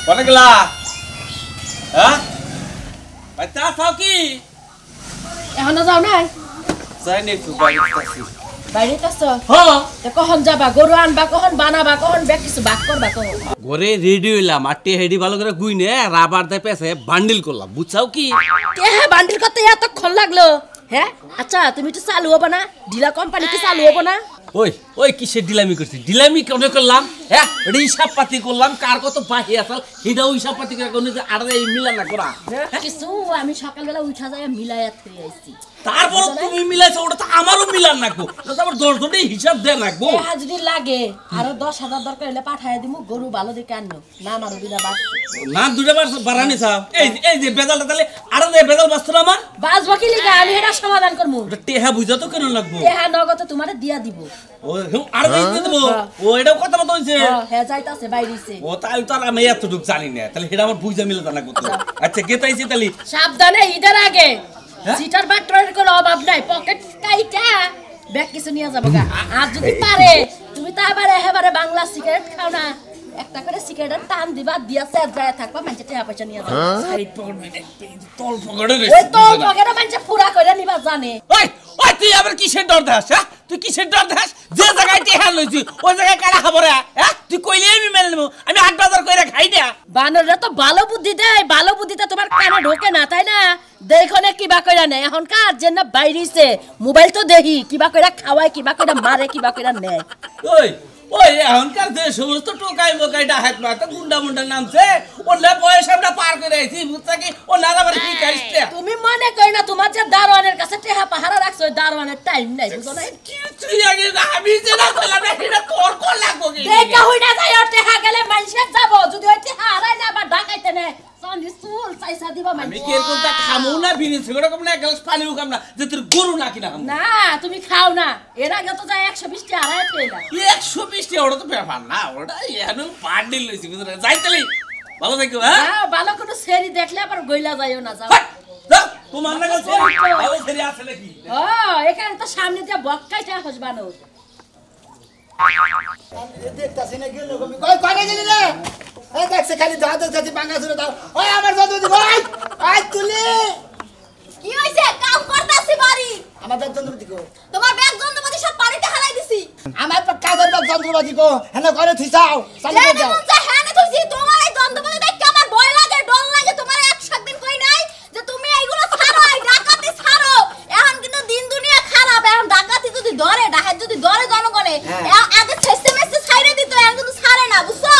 কোনে গেলা হ্যাঁ ভাই চা খাও কি এখনো যাও নাই যাই নে একটু বাইরে বাইরে আছো হ্যাঁ তে কখন যাবা গরু আনবা কখন বানাবা কখন ব্যাগ কিছু বাক করবা তো ঘরে রেডি হইলাম আর হেডি ভালো করে গুইনে রাবার দে পেছে বান্ডিল করলাম বুঝছাও কি হ্যাঁ বান্ডিল করতে এতক্ষণ লাগলো হ্যাঁ আচ্ছা তুমি একটু চালু হবো না ঢিলা কোম্পানি কি চালু হবো না ওই ওই কিসের ডিলামি করছি ডিলামি কেন করলাম হ্যাঁ এটা হিসাব পাতি করলাম কার কত বাহি আসাল এটাও হিসাব পাতি করে কোন আর মিলা না করা কিছু আমি সকালবেলা উঠা যায় মিলাইয়া থই আইছি তারপর তুমি মিলাইছো ওটা তো আমারও মিলান রাখবো ওটা আবার 10 জনই হিসাব দেন রাখবো যদি লাগে আরো 10,000 দরকার হলে পাঠায় দিমু গরু ভালো দেখে আননো না আমারও বিনা বাড়ছে না দুইটা বার বাড়ানি চাও এই যে বেজালটা তাহলে আর যে বেজাল বাস্তু না আমার বাজবা কি লিগা আমি এটা সমাধান করমু টেহা বুঝা তো কেন লাগবো টেহা নগদ তোমারে দিয়া দিব ও আর দিয়ে দেবো ও এটাও কথা মতো হইছে হ্যাঁ যাইতাছে বাইরেছে ও তাই তো আর আমি এতটুক জানি না তাহলে এটা আমার বুঝা মিলে জানা করতে আচ্ছা গেতাইছি তাহলে সাবধানে ঈদের আগে সিটার বাটরের কোনো অভাব নাই পকেট কাইটা ব্যাগ কিছু নিয়ে যাবো গা আর যদি পারে তুমি তো আবার একেবারে বাংলা সিগারেট খাও না একটা করে সিগারেটের টান দিবা দিয়া সেট যায় থাকবা মানুষে টাকা পয়সা নিয়ে যাবে সাইড পকেট মানে তল পকেটে রে ওই তল পকেটে মানুষে পুরা করে নিবা জানে ওই ওই তুই আবার কিসের ডর দেখাস হ্যাঁ তুই কিসের ডর দেখাস যে জায়গায় টেহা লইছি ওই জায়গায় কারা খাবো রে হ্যাঁ তুই কইলে আমি মেনে নেবো আমি 8,000 কইরা খাই না বানররা তো ভালো বুদ্ধি দেয় ভালো বুদ্ধিতে তোমার কানে ঢোকে না তাই না দেখো না কিবা কইরা নেয় এখনকার যে না বাইরেছে মোবাইল তো দেখি কিবা কইরা খাওয়ায় কিবা কইরা মারে কিবা কইরা নেয় ওই ওই এখনকার যে সমস্ত টোকাই মোকাইটা হাত মারতে গুন্ডা মুন্ডা নামছে ওলা বয়স আমরা পার করে আইছি বুঝছা কি ও নালা বাড়ি কি কাইছে তুমি মনে কই না তোমার যে দারোয়ানের কাছে টেহা পাহারা রাখছো দারোয়ানের টাইম নাই বুঝো না কি তুই আগে আমি যে না কইলাম না এটা তোর কোন লাগবো কি দেখা হইনা যায় ওর টেহা গেলে মানুষে যাব যদি ওই টেহা হারাই না আবার ঢাকাইতে নে সন্দি সুল পয়সা দিবা মানে আমি কি এরকম তা খামু না বিনি সিগারেট কম না এক গ্লাস পানিও কম না যে তোর গরু না কিনা খামু না তুমি খাও না এর আগে তো যায় 120 টা হারাই কইলা 120 টা ওটা তো ব্যাপার না ওটা এনো বান্ডিল লইছি বুঝছ যাই তালি ভালো থাকো হ্যাঁ না ভালো কোনো সেরি দেখলে আবার গইলা যায়ও না যাও যাও তোমার না গেছে ভালো সেরি আছে নাকি ও এখানে তো সামনে দিয়ে বক্কাইটা হসবানো দেখতাছি না গেল কই কই গেলি রে এই দেখছে খালি দাঁত দাঁত ভাঙা ছুড়ে দাও ওই আমার বন্ধু ভাই আই তুলি কি হইছে কাম করতাছি বাড়ি আমার ব্যাগ যন্ত্রপাতি কো তোমার ব্যাগ যন্ত্রপাতি সব বাড়িতে হারাই দিছি আমার কাজের ব্যাগ যন্ত্রপাতি কো হেনা করে থিসাও চালু করে দাও হ্যাঁ তুই তোমার এই যন্ত্রপাতি দেখে আমার ভয় লাগে ডর লাগে তোমার এক দিন কই নাই যে তুমি এইগুলো ছাড়ো এই ডাকাতি ছাড়ো এখন কিন্তু দিন দুনিয়া খারাপ এখন ডাকাতি যদি ধরে জনগণে আগে সিস্টেমে ছাইরে দিত এখন কিন্তু ছাড়ে না বুঝছো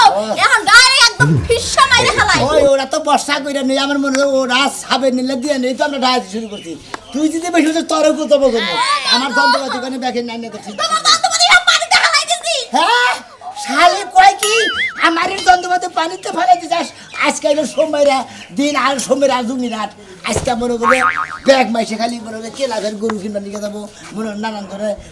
এখন ডাইরেক্ট একদম ফিশা মাইরে হালাই ওই ওরা তো বর্ষা কইরা নেই আমার মনে হয় ওরা সাবে নিলে দিয়ে নেই তো আমরা ডায়াতি শুরু করছি তুই যদি বেশি তোরও কত বলবো আমার যন্ত্রপাতি কোনে ব্যাগে নাই না তো ঠিক তোমার যন্ত্রপাতি সব পানিতে হালাই দিছি হ্যাঁ শালি কয় কি আমার যন্ত্রপাতি পানিতে ফেলাই দিছাস আজকে হলো সোমবারে দিন আর সোমবার আর দুই রাত আজকে মনে করে ব্যাগ মাইসে খালি মনে করে কেলাঘর গরু কিনবা নিয়ে যাবো মনে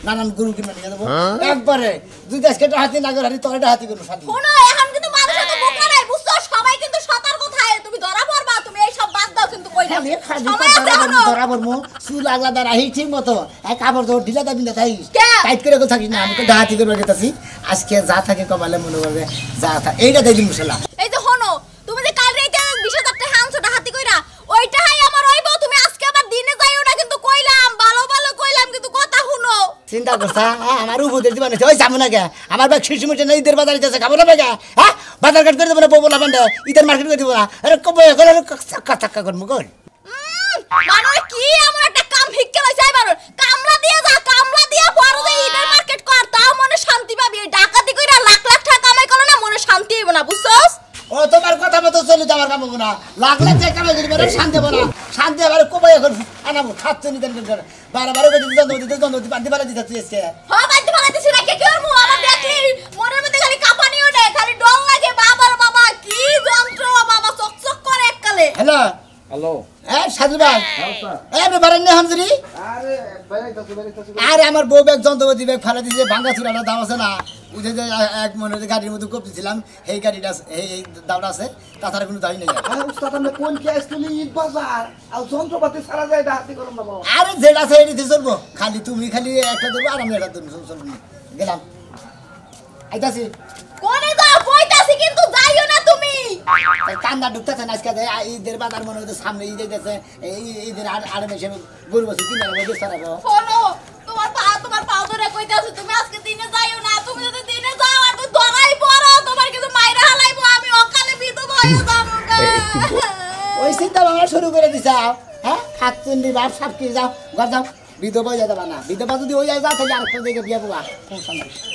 নানান গরু কিনবা নিয়ে যাবো একবারে দুই আজকে হাতি না করে তোর হাতি কোনো সাথে শোনো এখন কিন্তু মানুষ তো বোকা নাই বুঝছো সবাই কিন্তু সতর্ক থাকে তুমি ধরা পড়বা তুমি এই সব বাদ দাও কিন্তু কই না ধরা পড়মু চুল আগলা দা রাহি ঠিক মতো এক কাপড় ধর ঢিলা দাবি না থাইস টাইট করে কোথাও থাকিস না আমি তো ডাহাতি করে গেতাছি আজকে যা থাকে কপালে মনে করবে যা থাকে এইটা দেই দিন মশলা এই যে হনো তুমি যে কাল রাতে 20,000 টাকা হানছো ডাহাতি কইরা ওইটাই আমার হইবো তুমি আজকে আবার দিনে যাইও না কিন্তু কইলাম ভালো ভালো কইলাম কিন্তু কথা শুনো চিন্তা করছা আমার উপদের দিবা না ওই যাবো না কে আমার ব্যাগ শিশু মুটে নাই ঈদের বাজারে যাচ্ছে খাবো না ব্যাগ হ্যাঁ বাজার ঘাট করে দেবো না বলা বান্ডা ঈদের মার্কেট করে দেবো না আরে কবে করে চাক্কা চাক্কা করবো কর মানে কি এমন একটা কাম ভিক্ষে লইছে এবার কামলা দিয়া বড় যে ঈদের মার্কেট কর তাও মনে শান্তি পাবি ডাকাতি কইরা লাখ লাখ টাকা কামাই করো না মনে শান্তি হইব না বুঝছস ও তোমার কথা মতো চলে যাবার কাম না লাখ লাখ টাকা কামাই করি বেরে শান্তি হবে না শান্তি আবার কবে এখন আনাবো খাচ্ছে নিতেন করে বারবার করে যন্ত্রপাতি বাড়ি বাড়ি দিতে তুইছে হ্যাঁ বাড়ি বাড়ি দিছি না কে করমু আমার দেখলি মনের মধ্যে খালি কাঁপানি ওঠে খালি ডর লাগে বাবার বাবা কি যন্ত্র বাবা চকচক করে এককালে হ্যালো হ্যালো সাজু ভাই আপনি বারেন না হামজুরি আরে আমার বউ ব্যাগ যন্ত্রপাতি ব্যাগ ফেলা দিয়েছে ভাঙ্গা চুরাটা দাম আছে না ওই যে এক মনে গাড়ির মধ্যে কপতেছিলাম এই গাড়িটা এই দামটা আছে তাছাড়া কোনো দাবি নেই আরে যেটা আছে এটি চলবো খালি তুমি খালি একটা ধরবো আর আমি একটা ধরবো চলবো গেলাম আইতাছি কোনে যাও কইতাছি কিন্তু যাইও না তুমি কান্দা ঢুকতেছে না আজকে ঈদের বাজার মনে হচ্ছে সামনে ঈদ হইতেছে ঈদের আর মেশে গরু বছর কিনে সরাবো শোনো তোমার পা ধরে কইতাছি তুমি আজকে দিনে যাইও না তুমি যদি দিনে যাও আর তুই ধরাই পড়ো তোমার কিছু মাইরা হালাইবো আমি অকালে বিধবা হয়ে যাবো ওই চিন্তা ভাবনা শুরু করে দিছাও হ্যাঁ হাত চুন্ডি বাপ সাপ কি যাও ঘর যাও বিধবা হয়ে যাবে না বিধবা যদি হয়ে যায় তাহলে আরেকটা দিকে বিয়ে বাবা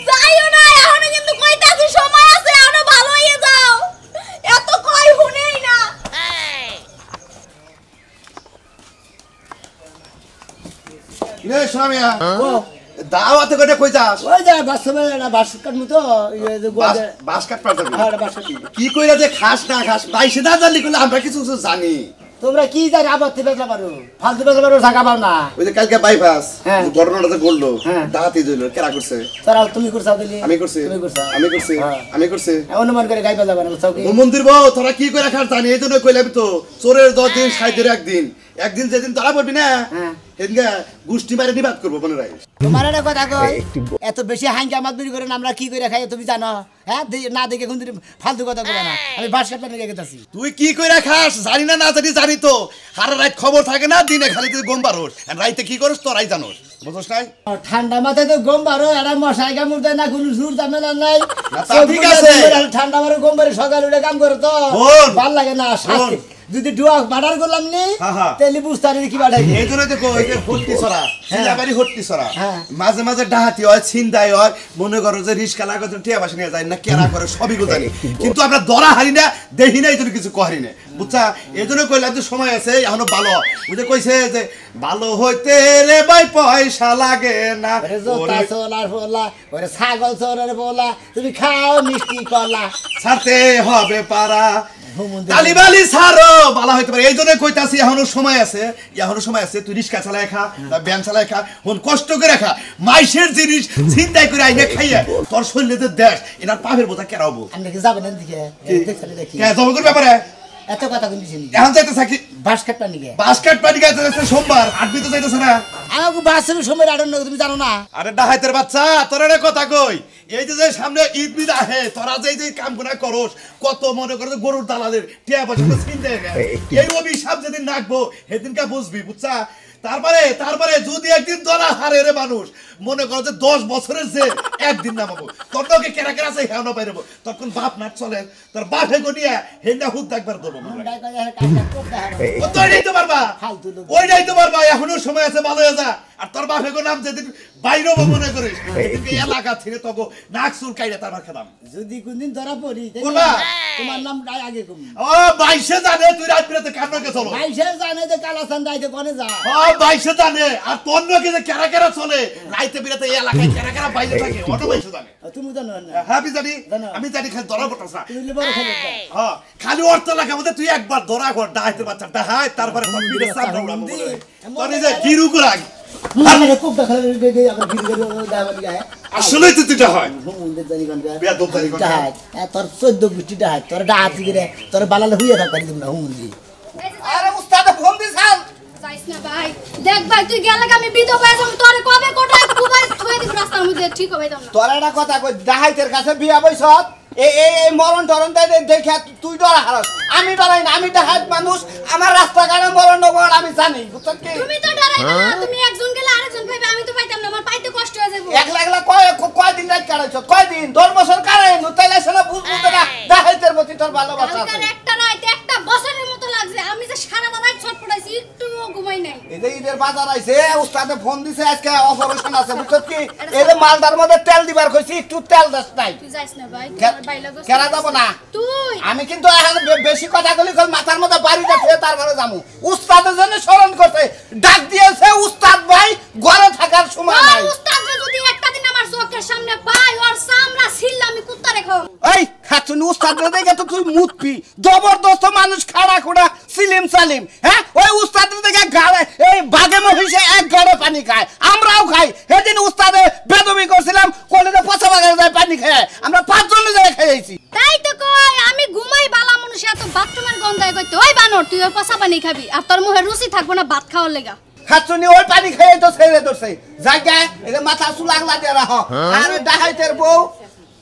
যাইও না এখনো কিন্তু কইতাছি সময় আছে এখনো ভালো হয়ে যাও এত কই শুনেই না নে সোনামিয়া দাওয়াতে কইটা কই যাস ওই যা বাস সময় না বাস কাটমু তো বাস কাট পারবি হ্যাঁ বাস কাটি কি কইরা যে খাস না খাস বাইশে না জানলি কইলে আমরা কিছু কিছু জানি তোমরা কি জানি আবার বেচা পারো ফালতু বেচা পারো টাকা পাও না ওই যে কালকে বাইপাস হ্যাঁ। ঘটনাটা যে ঘটলো হ্যাঁ। দাঁতই দিল কেরা করছে তোরা তুমি করছাও দিলি আমি করছি তুমি করছাও আমি করছি হ্যাঁ। আমি করছি অনুমান করে গাইবা যাবে না বুঝছাও কি ও মন্দির বউ তোরা কি কইরা খাস জানি এই জন্য কইলাম তো চোরের 10 দিন 60 দিনের একদিন যেদিন তোরা পড়বি না হ্যাঁ। সেদিনকে গুষ্টি মারে নিবাদ করবো মনে রাখিস তোমার একটা কথা কই এত বেশি হাঙ্গা মাতবুরি করেন আমরা কি করে খাই তুমি জানো হ্যাঁ না দেখে কোন ফালতু কথা কবে না আমি বাস কাটতে নিয়ে গেছি তুই কি কইরা খাস জানি না জানি তো সারা রাত খবর থাকে না দিনে খালি তুই গম পারোস আর রাইতে কি করিস তোরাই জানোস বুঝছ নাই ঠান্ডা মাথায় তো গম পারো এটা মশাই কামড় দেয় না কোনো সুর ঝামেলা নাই না, তা ঠিক আছে। ঠান্ডা মারে গম পারে সকাল উঠে কাম করে তো শোন। ভাল লাগে না শাস্তি যদি ডুয়া বাড়ার করলাম নি হ্যাঁ, হ্যাঁ। তাহলে বুঝতে পারি কি বাড়াই এই জন্য দেখো এই যে হট্টি ছড়া সিলাবাড়ি হট্টি ছড়া হ্যাঁ। মাঝে মাঝে ডাহাতি হয় ছিনতাই হয় মনে করো যে রিস্কা লাগতে টিয়া বাসা নিয়ে যায় না কেনা করে সবই গো জানি কিন্তু আমরা ধরা হারি না দেখি না এই জন্য কিছু করি না বুঝছা এই জন্য কইলাম যে সময় আছে এখনো ভালো বুঝে কইছে যে ভালো হইতে রে ভাই পয়সা লাগে না ওরে জোতা সোলার ফোলা ওরে ছাগল সোলার ফোলা তুমি খাও মিষ্টি কলা ছাড়তে হবে পারা হুমুন্দি তালিবালি ছাড়ো ভালো হইতে পারে এই জন্য কইতাছি এখনো সময় আছে তুই রিস্কা চালায় খা ব্যায়াম চালায় খা হন কষ্ট করে খা মাইসের জিনিস চিন্তাই করে আইনে খাইয়া তোর শরীরে যে দেখ এনার পাপের বোঝা কেরাবো আপনি কি যাবেন দিকে দেখছেন দেখি কে জমকের ব্যাপারে এত কথা বলছি এখন যাইতে থাকি বাস কাটটা নিকে বাস্কেট পানি গাইতে যাচ্ছে সোমবার আটবি তো যাইতেছে না আমাকে বাসের সময় আড়ন্ন তুমি জানো না আরে ডাহাইতের বাচ্চা তোর একটা কথা কই এই যে সামনে ঈদ বিদ আহে তোরা যে কাম গুনা করস কত মনে করে গরুর দালালের টিয়া পয়সা চিনতে এই অভিশাপ যেদিন নাকবো সেদিনকে বুঝবি বুঝছা তারপরে যদি একদিন ধরা হারে রে মানুষ মনে করো যে 10 বছরের যে একদিন নামাবো তোর তোকে কেরা কেরা আছে হেও না পাইরবো তখন বাপ নাচ চলে তোর বাপ হেগো নিয়ে হেন্দা হুদ দেখবার দেবো ওইটাই তো পারবা ওইটাই তো পারবা এখনো সময় আছে ভালো হয়ে যা আর তোর বাপ হেগো নাম যেদিন বাইরেও মনে করিস সেদিনকে এলাকা ছেড়ে তোকে নাক চুল কাইলে তারপর খেতাম যদি কোনদিন ধরা পড়ি তোমার নাম আগে কম ও বাইশে জানে তুই রাত বিরাতে কান্নকে চলো বাইশে জানে যে কালাসান দাইতে কোনে যা ও বাইশে জানে আর তোর নাকি যে কেরা কেরা চলে রাইতে বিরাতে এই এলাকায় কেরা কেরা বাইরে থাকে অটো বাইশে জানে তুমি জানো না হ্যাঁ আমি জানি খালি ধরা পড়তাছ না তুমি বড় খেলে হ্যাঁ খালি অর্থ লাগা মধ্যে তুই একবার ধরা কর ডাহাইতে বাচ্চা ডাহাই তারপরে তোর পিঠে সামনে উড়াবো তোর এই যে গিরু করা মানে খুব দেখা দে আমরা ভিডিও দাও দিগা আসলে তো তুইটা হয় হুমুন্দের জানি কোন বিয়া দোকানি কোন তোর 14 গুষ্টিটা হয় তোর ডাহাত দিরে তোর বালালে হইয়া থাকবি তুমি হুমুন্দি আরে উস্তাদ ফোন দিছাল যাইস না ভাই দেখ ভাই তুই গেলে আমি বিধবা হয়ে যাবো তোরে কবে কোটায় কুবাই থুয়ে দিব রাস্তার মধ্যে ঠিক হবে না তোর একটা কথা কই ডাহাইতের কাছে বিয়া বইছত এই মরণ টরণ দেখে তুই ডরা হারস আমি ডরাই না আমি ডাহাইত মানুষ আমার রাস্তাঘাটে মরণ নবরণ আমি জানি বুঝছ কি তুমি তো ডরাই না তুমি একজন গেলে আরেকজন পাইবে আমি তো পাইতাম না আমার পাইতে কষ্ট হয়ে যাবে একলা একলা কয় দিন রাত কাটাইছ কয় দিন 10 বছর কাটাই তাইলে সেটা বুঝবো না ডাহাইতের প্রতি তোর ভালোবাসা আছে কালকে একটা রাত একটা বছরের মতো লাগছে আমি যে সারা রাত ছটফটাইছি একটু ঘুমাই নাই এই যে ঈদের বাজার আইছে উস্তাদে ফোন দিছে আজকে অপারেশন আছে বুঝছ কি এই যে মালদার মধ্যে তেল দিবার কইছি একটু তেল দাস নাই তুই যাইস না ভাই কেরা যাব না তুই আমি কিন্তু এখন বেশি কথা বলি মাথার মধ্যে বাড়ি যাচ্ছে তারপরে যাবো উস্তাদের জন্য স্মরণ করতে ডাক দিয়েছে উস্তাদ ভাই ঘরে থাকার সময় নাই উস্তাদ যদি একটা দিন আমার চোখের সামনে পাই ওর সামরা ছিল্লা আমি কুত্তা রেখো এই খাচ্ছুনি উস্তাদ দেখে তো তুই মুতপি জবরদস্ত মানুষ খাড়া খোড়া সিলিম সালিম হ্যাঁ ওই উস্তাদ দেখে গাড়ে এই বাগে মহিষে এক গাড়ে পানি খায় আমরাও খাই সেদিন উস্তাদে বেদবি করছিলাম কলেজে পচা বাগানে যায় পানি খায় আমরা 5 জন যায় খাইছি তাই তো কই আমি ঘুমাই বালা মানুষ এত বাথরুমের গন্ধায় কইতে ওই বানর তুই ওই পচা পানি খাবি আর তোর মুখে রুচি থাকবো না ভাত খাওয়ার লেগা খাচ্ছুনি ওই পানি খেয়ে তো ছেড়ে ধরছে জায়গায় এটা মাথা চুল আগলা দিয়ে রাখ আরে ডাহাইতের বউ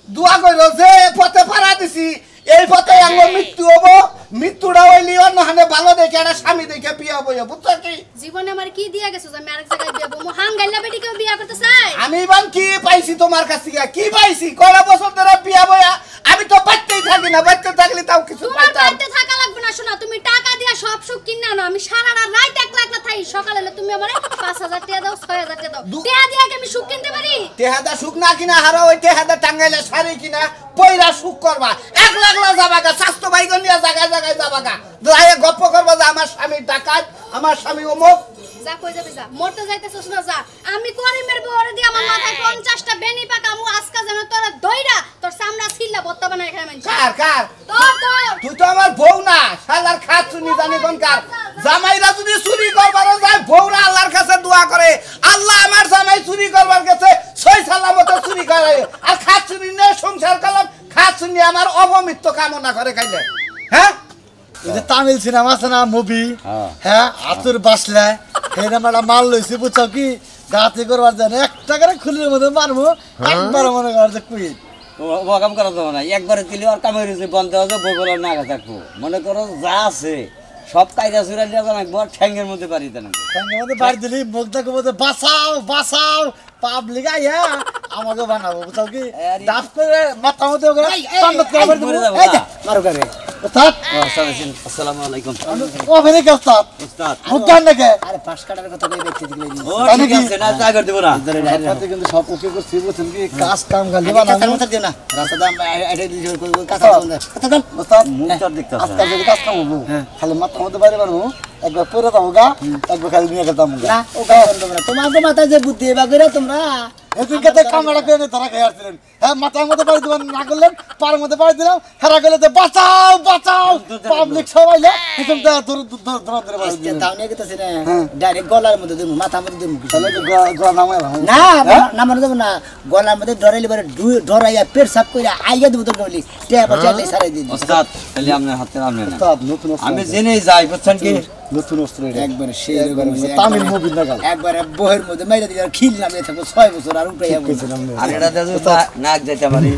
দোয়া কইরো যে পথে পাড়া দিছি এই পথে আমার মৃত্যু হবো মৃত্যুটা হইলি অন্য হানে ভালো দেখে একটা স্বামী দেখে বিয়া বইয়া বুঝছো কি জীবনে আমার কি দিয়া গেছো যে আমি আরেক জায়গায় বিয়া বমু হাঙ্গাইলা বেটিকেও বিয়া করতে চাই আমি বান কি পাইছি তোমার কাছ থেকে কি পাইছি কয়টা বছর ধরে বিয়া বইয়া আমি তো বাচ্চাই থাকি না বাচ্চা থাকলে তাও কিছু তোমার পাইতাম বাড়িতে থাকা লাগবে না শোনা তুমি টাকা দিয়া সব সুখ কিনে আনো আমি সারা রাত একলা একলা থাকি সকালে হলে তুমি আমারে 5000 টাকা দাও 6000 টাকা দাও টাকা দিয়া কি আমি সুখ কিনতে পারি তেহাদা সুখ না কিনা হারা ওই তেহাদা টাঙ্গাইলে শাড়ি কিনা পয়রা সুখ করবা একলা একলা যাবাগা স্বাস্থ্য বাইক নিয়ে জায়গায় জায়গায় যাবাগা যায় গপ্প করবা যে আমার স্বামী ডাকাত আমার স্বামী অমুক যা কই যাবে যা মরতে যাইতেছস না যা আমি করিমের বউরে দি আমার মাথায় 50টা বেনি পাকামু আজকা যেন তোরা দইরা তোর সামনা ছিল্লা বত্তা বানায় খায় মানছ কার তোর তুই তো আমার বউ না শালার খাত শুনি জানি কোন কার জামাইরা যদি চুরি করবার যায় বউরা আল্লাহর কাছে দোয়া করে আল্লাহ আমার জামাই চুরি করবার কাছে সই সালামত চুরি করে আর খাত শুনি নে সংসার করলাম খাত শুনি আমার অবমৃত্য কামনা করে খাইলে হ্যাঁ এই যে তামিল সিনেমা আছে না মুভি হ্যাঁ আতুর বাসলে এরকম একটা মাল লইছি বুঝছো কি গাতে করবার জানে 1 টাকার খুলির মধ্যে মারবো একবার মনে কর যে কুই ও কাম করা যাবে না একবারে দিলে আর কামের যে বন্ধ হয়ে যাবে বগল না থাকবো মনে করো যা আছে সব কায়দা চুরা নিয়ে যান একবার ঠ্যাঙ্গের মধ্যে বাড়ি দেন ঠ্যাঙ্গের মধ্যে বাড়ি দিলি মুখটাকে মধ্যে বাঁচাও বাঁচাও পাবলিক আইয়া আমাকে বানাবো বুঝছো কি ডাব করে মাথা মধ্যে ওকে সম্মত করে দেবো এই যা মারো করে ওস্তাদ আসসালামু আলাইকুম ও ফেরে কি ওস্তাদ উস্তাদ মুখটান নাকি আরে 5 কাটার কথা কই ব্যক্তি দিলে ও ঠিক আছে না চা করে দেব না রাতে কিন্তু সব ওকে করছি বুঝছেন কি কাজ কাম খালি বানাবো কথা দিও না রাস্তা দাম এটা দিয়ে কথা বন্ধ কথা দাম ওস্তাদ মুখটা দেখতে আজকাল যদি কাজ কাম হবো খালি মাথা মধ্যে বাইরে পারবো একবার পরে যাবো গা একবার খালি নিয়ে গেতাম গা না ও গায় বন্ধ না তোমার তো মাথায় যে বুদ্ধি এবা করে তোমরা এদিকে তো কামড়া করে ধরা খেয়ে আসছিলেন হ্যাঁ মাথার মধ্যে বাড়ি দিবেন না করলেন পার মধ্যে বাড়ি দিলাম হেরা গেলে যে বাঁচাও বাঁচাও পাবলিক সবাই এরকম ধরে বাড়ি আজকে দিলেন তাও নিয়ে গেতেছে না ডাইরেক্ট গলার মধ্যে দেবো মাথার মধ্যে দেবো তাহলে তো গোয়া নামায় না না মানে দেবো না গলার মধ্যে ধরাইলে পরে ধরাইয়া পেট সাফ করে আইয়া দেবো তোর বলি টেয়া পয়সা সারাই দিন ওস্তাদ তাহলে আপনার হাতে নামলে না ওস্তাদ নতুন আমি জেনে যাই বুঝছেন কি নতুন অস্ত্র এটা একবারে সেই তামিল মুভি না গাল একবারে বহের মধ্যে মাইরা দিয়ে খিল নামিয়ে থাকবো 6 বছর আর উঠে যাবো আর এটা নাক যাইতে পারি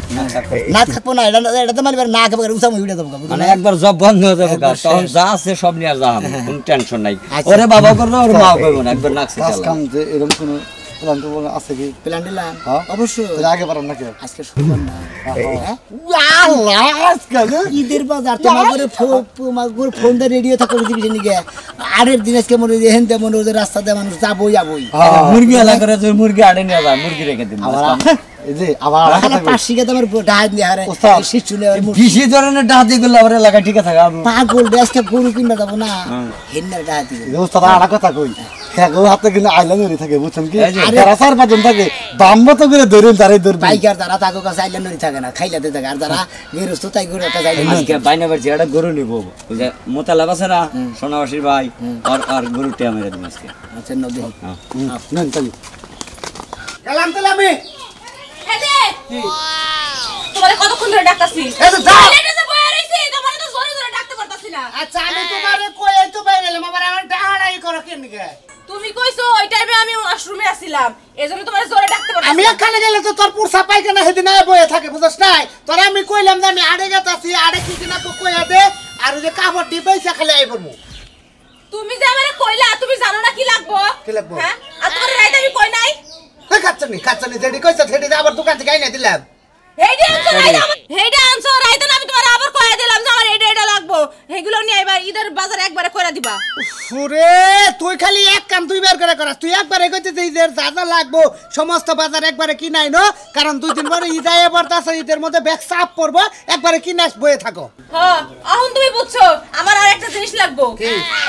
না থাকবো না এটা তো মারবার না খাবার উসাম উড়ে যাবো মানে একবার জব বন্ধ হয়ে যাবে তখন যা আছে সব নিয়ে যাম কোনো টেনশন নাই ওরে বাবা করবে ওর মা করবে না একবার নাক কাজ শিখালাম কাম যে এরকম কোনো প্ল্যান তো আছে কি প্ল্যান দিলাম হ্যাঁ? অবশ্যই তাহলে আগে পারো নাকি আজকে শুনলাম না আল্লাহ আজকাল ঈদের বাজার তোমার ফোন দিয়ে রেডিও থাকো টেলিভিশন দিকে আড়ের দিন আজকে মনে হয় হেনতে মনে হয় রাস্তা দিয়ে মানুষ যাবোই যাবোই মুরগি এলা করে যদি মুরগি আড়ে নিয়ে যায় মুরগি রেখে দিন এই যে আবার পাশিকে তোমার ডাহাত নিয়ে হারে শিশু বেশি ধরনের ডাহাতি গুলো আবার এলাকায় ঠিক আছে পাগল আজকে গরু কিনবা যাবো না হেন্নার ডাহাতি ওস্তাদ আর কথা কই হ্যাঁ গো হাতে কিন্তু আইলানোরি থাকে বুঝছেন কি এই যে, যারা 4-5 জন থাকে বাম্বত করে ধরেন তারাই ধরবে বাইকার যারা তাকে কাছে আইলানোরি থাকে না খাইলাতে থাকে আর যারা গেরস্ত তাই গরু একটা যাইলে আজকে বাইনা বাড়ছে একটা গরু নিবো ওই যে মোতালাব আছে না সোনাবাসীর ভাই আর গরু টিয়া মেরে দিন আজকে আচ্ছা নদী নেন চলি গেলাম তাহলে আমি তোমারে কতক্ষণ ধরে ডাকতাছি এই তো যাও। এটা যে বয়ে রইছি তোমারে তো জোরে জোরে ডাকতে পারতাছি না আচ্ছা আমি তোমারে কই এই তো বাইরে গেলাম আবার আমার ডাহাড়াই করো কেন গে তুমি কইছো ওই টাইমে আমি ওয়াশরুমে আছিলাম এজন্য তোমারে জোরে ডাকতে পারতাছি আমি এখানে গেলে তো তোর পুরসা পাইখানা সেদিন বয়ে থাকে বুঝছ নাই তোরা আমি কইলাম যে আমি আড়ে গেতাছি আড়ে কি কিনা তো কইয়া দে আর ওই যে কাপড় দি পয়সা খালি আই পড়মু তুমি যে আমারে কইলা তুমি জানো না কি লাগবো কি লাগবো? হ্যাঁ আর তোমার রাইতে আমি কই নাই খাচ্ছনি যেটি কইছা সেটি আবার দোকান থেকে আইনা দিলাম হেইডা আনছো রাইতে আমি তোমার আবার কইয়া দিলাম যে আমার এটা লাগবো এগুলো নিয়ে আইবা ঈদের বাজার একবারে কইরা দিবা সুরে তুই খালি এক কাম তুই বের করে করাস তুই একবারে কইতে যে ঈদের যা যা লাগবো সমস্ত বাজার একবারে কিনাই নো কারণ 2-3 পরে ঈদ আইয়া পড়তাছে ঈদের মধ্যে ব্যাগ চাপ পড়বো একবারে কিনাস বয়ে থাকো হ্যাঁ এখন তুমি বুঝছো আমার আর একটা জিনিস লাগবো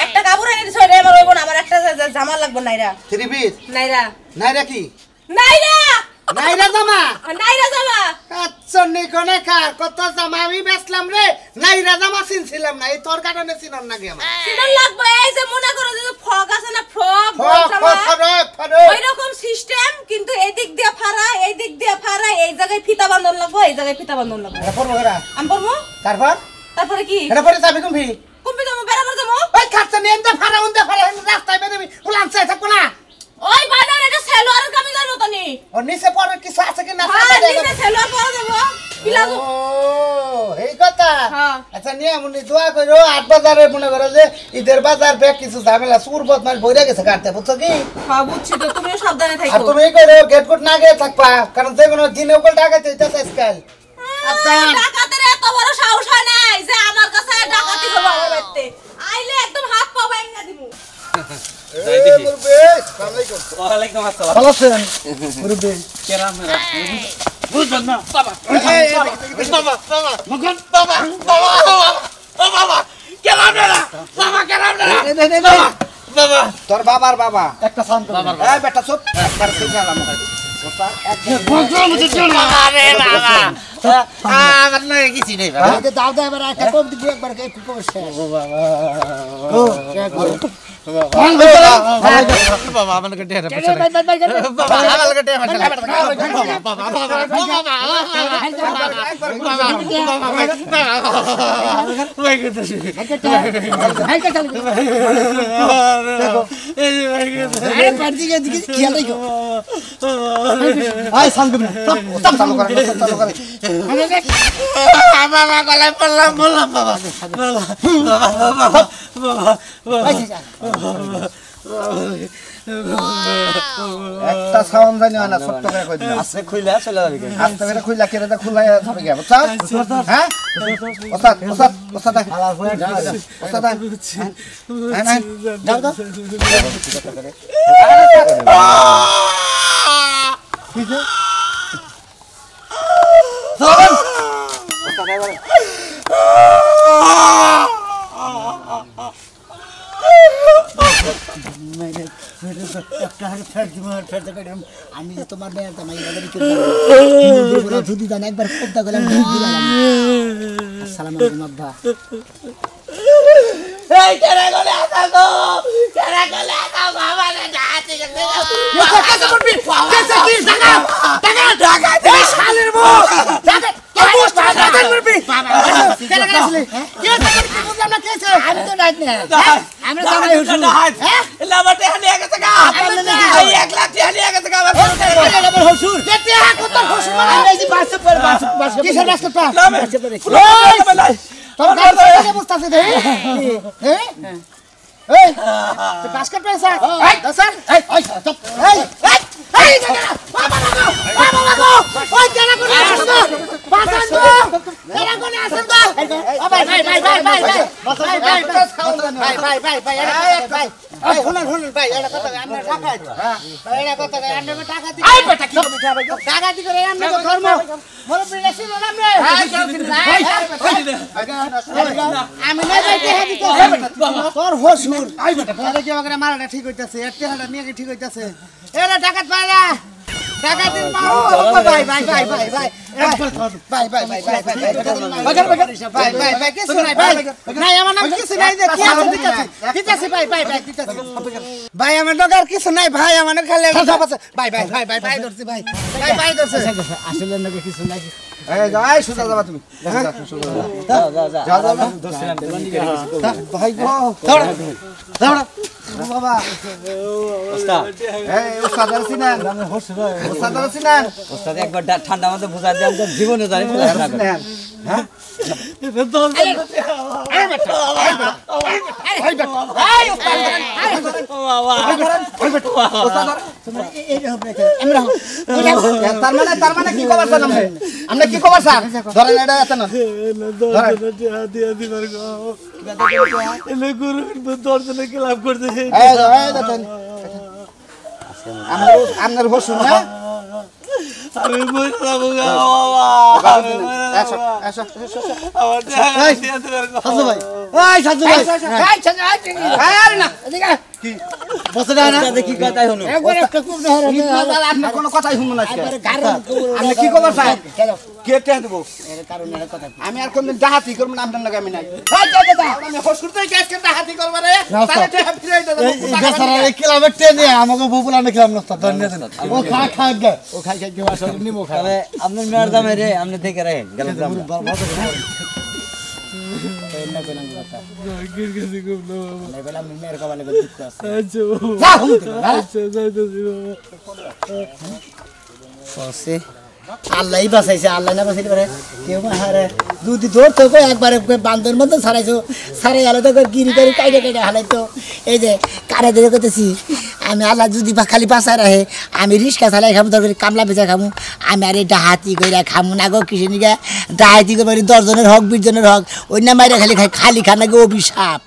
একটা কাপড় এনে দিছো রে আমার হইবো না আমার একটা জামা লাগবো নাইরা 3 পিস নাইরা নাইরা কি নাইরা নাইরা জামা নাইরা জামা আচ্ছা নিকনে কার কত জামা আমি বেচলাম রে নাইরা জামা চিনছিলাম না এই তোর কারণে চিনন নাকি আমার সিজন লাগবে এই যে মনে করো যে ফ্রক আছে না ফ্রক ওই রকম সিস্টেম কিন্তু এই দিক দিয়ে ফাড়া এই দিক দিয়ে ফাড়া এই জায়গায় ফিতা বাঁধন লাগবে এই জায়গায় ফিতা বাঁধন লাগবে এটা পড়বো এরা আমি পড়বো তারপর তারপরে কি এটা পরে যাবি কুম্ভি কম্পি যাবো বেড়াবার যাবো ওই খাচ্ছা নিয়ে এনতে ফাড়া উনতে ফাড়া রাস্তায় বেরোবি উলান চাই থাকবো না ওই বানার এটা সেলোয়ারের কামিজের মতনই ওর নিচে পরে কিছু আছে কি না হ্যাঁ নিচে সেলোয়ার পরা যাবো প্লাজো ও এই কথা হ্যাঁ। আচ্ছা নিয়ে আমি দোয়া করো ৮ বাজারে মনে করো যে ঈদের বাজার ব্যাগ কিছু ঝামেলা সুর বদমাশ বইরা গেছে কাটতে বুঝছো কি হ্যাঁ বুঝছি তো তুমিও সাবধানে আর থাকো তুমি করো গেট কোট না গিয়ে থাকবা কারণ যে কোনো দিনে উপর টাকা দিতে আজকাল আচ্ছা ডাকাতের এত বড় সাহস হয় নাই যে আমার কাছে ডাকাতি করবে আমার বাড়িতে আইলে একদম হাত পা ভাঙা দিমু যাই দেখি মুরবে আসসালামু আলাইকুম ওয়ালাইকুম আসসালাম ভালো আছেন মুরবে কেরাম মেরা বুঝবেন না বাবা বাবা বাবা মগন বাবা বাবা ও বাবা কেরাম মেরা বাবা কেরাম মেরা বাবা তোর বাবার বাবা একটা সাউন্ড বাবার এই বেটা চুপ একবার ঠিক গেলাম আরে বাবা আমার না কিছু নেই বাবা দাও দাও এবার একটা কম দিবি একবার একটু কম শেষ বাবা আমাকে ঢেরা বাবা আমাকে ঢেরা একটা সাউন্ড জানি না ছোট্ট করে কই দিলাম আস্তে খুইলা চলে যাবে আস্তে করে খুইলা কেটে দা খুলাই যাবে কে বুঝছ হ্যাঁ ওস্তাদ ওস্তাদ ওস্তাদ ওস্তাদ হ্যাঁ যাও তো আমি যে তোমার মেয়ের জামাই যদি জানি একবার কোপটা গেলাম আসসালামু আলাইকুম আব্বা এই কেরা গলে আসা গো কেরা গলে আসা বাবা না যাচ্ছে কাছে করবি কাছে কি টাকা টাকা টাকা দে শালের বউ টাকা টাকা করবি কেরা গেছলি কে টাকা কি বুঝলাম না কেছে আমি তো রাত না আমরা জামাই হুসুন হ্যাঁ লামাতে হালিয়া গেছে গা এই 1 লাখ হালিয়া গেছে গা আমার আমার হুসুর কেতে হা কত হুসুর মানে এই যে বাস পর বাস কিসের বাস পর তোর কাছে থেকে বসতাছে দে হ্যাঁ এই তো বাস্কেট পেছা এই দসান এই ওই চুপ এই এই বাবা লাগো ওই কেনা করে আসো পাঁচান গো কেনা করে আসো গো ভাই ভাই ভাই ভাই ভাই ভাই ভাই শুনুন শুনুন ভাই এটা কথা আমরা টাকা হ্যাঁ এটা কথা আমরা টাকা দিই এই বেটা কি টাকা দি করে আমরা ধর্ম মোর বিলেছি বললাম রে আমি না যাইতে হাদি তো তোর হসুর আই বেটা তোর কি আমাকে মারাটা ঠিক হইতাছে একটা হাড়া নিয়ে ঠিক হইতাছে এরা টাকা পাইলা টাকা দিন মাও ভাই ভাই ভাই ভাই ভাই ভাই ভাই ভাই ভাই ভাই ভাই ভাই কিছু নাই ভাই নাই আমার নাম কিছু নাই যে কি আছে ঠিক আছে ভাই ভাই ভাই ঠিক আছে ভাই আমার দরকার কিছু নাই ভাই আমার খালি সব আছে ভাই ভাই ভাই ভাই ভাই ধরছি ভাই ভাই ভাই ধরছে আসলে নাকি কিছু নাই এই যাই সুজা যাবা তুমি যাও যাও যাও যাও যাও দোসরাম ভাই গো দাঁড়া দাঁড়া বাবা ওস্তাদ এই ওস্তাদ আছিলেন ওস্তাদ আছিলেন ওস্তাদ একবার ঠান্ডা মধ্যে বুঝা দেন তো জীবনে জানি না করে হ্যাঁ তার মানে কি খবর স্যার আমরা কি খবর স্যার ধরেন এটা এত না আপনার বসুন না আমি বই যাবো গা সাজু ভাই এই সাজু ভাই এই সাজু ভাই আরে না এদিকে কি বসে দাও না কি কথাই হলো একবার একটা খুব ধরে আপনি কোনো কথাই শুনুন না একবারে গাড়ি আপনি কি খবর স্যার কেন কে টেয়া দেবো এর কারণে এর কথা আমি আর কোনদিন ডাহাতি করব না আপনার লাগে আমি নাই এই যা যা আমি হসকুরতেই কাজ করে ডাহাতি করব রে তাহলে টেয়া ফিরে দিতে এই বেচারা এই ক্লাবের ট্রেনে আমাকে বপুলার খেলাম না ধন্যবাদ ও খা খা গে ও খাই খাই কি আসলে নিমো খা তবে আপনার মেয়ের দামে রে আপনি দেখে রাখেন গেলাম আল্লাহই বাঁচাইছে, আল্লাহ না বাঁচাইতে পারে কেউ হারে যদি ধরতো একবারে বান্ধর মতো ছাড়াইছো, ছাড়াই আলাদা করে গিরি করে কাইটে কাইটে হালাইতো। এই যে কারা ধরে করতেছি আমি, আল্লাহ যদি খালি বাঁচায় রাখে আমি রিক্সা চালাই খামু, দরকার কামলা বেচা খামু, আমি আর এই ডাহাতি করে খামু না গো। কিসে নিকা ডাহাতি করে 10 জনের হক 20 জনের হক ওই না মাইরা খালি খালি খানা গো অভিশাপ।